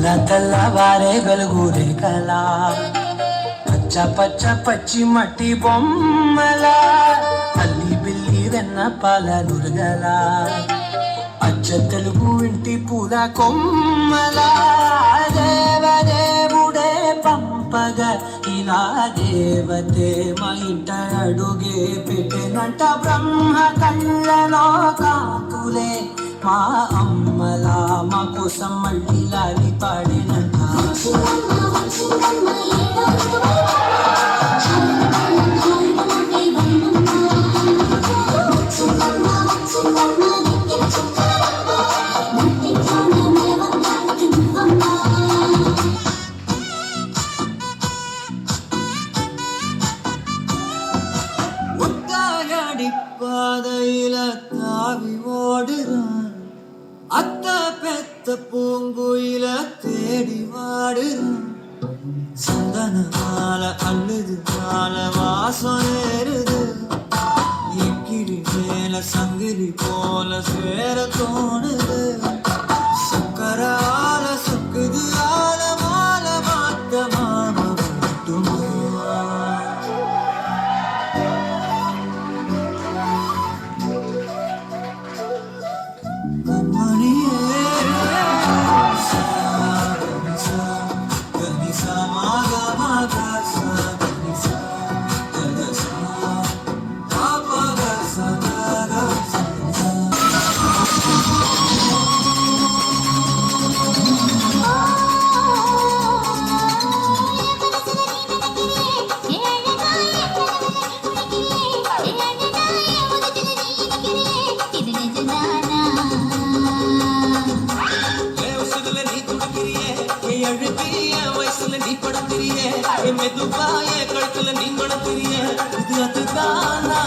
తెల్లవారే గలుగురే కలా పచ్చ పచ్చ పచ్చి మట్టి బొమ్మల తల్లి బిల్లి వెన్న పాల నురగల అచ్చ తెలుగు ఇంటి పూల కొమ్మల దేవదేవుడే పంపగ ఇలా దేవతే మా ఇంట అడుగే పెట్టెనంట బ్రహ్మ కళ్ళలో కాకులే మా అమ్మలా మా కోసం మళ్ళీ లాలి పాడినంట ஒத்தாடி பாதையில தாவி ஓடுறான் அத்த பெத்த பூங்குயில தேடி வாடுறான் சந்தன மால அள்ளுது மால வாசம் ஏறுது எக்கிடி மேல சங்கிலி போல சேர தோணுது சக்கரால சுக்குது ஆல மால மாத்த மாம மட்டுமா வயசுல நீ படுத்திரிய மெதுவாய கழுத்துல நீ மணத்திரிய இது அதுதானா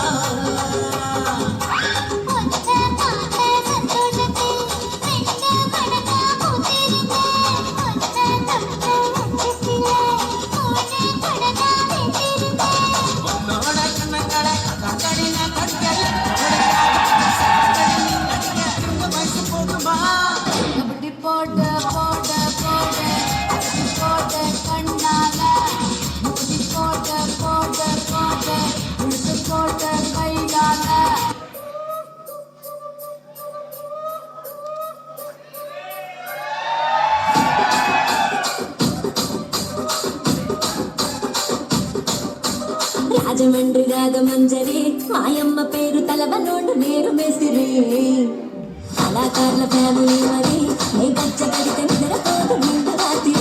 రాజమండ్రి రాగమంజరి మాయమ్మ పేరు తలవనోడు నేరు మేసిరి కళాకారుల ఫ్యామిలీ మరి ఏ గచ్చ కడితే నిద్రపోదు నిండు రాత్రి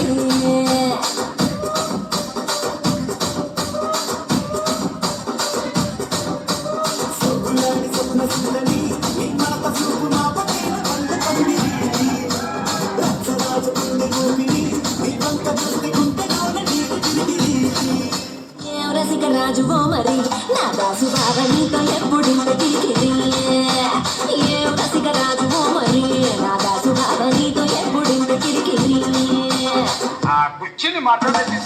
రాజు మరి నా దాసు బావ నీతో ఎప్పుడు కిరికిరి ఏ రసిక రాజు మరి నా దాసు బావ నీతో ఎప్పుడు కిరికిరి ఆ కుర్చీని మాట్లాడేది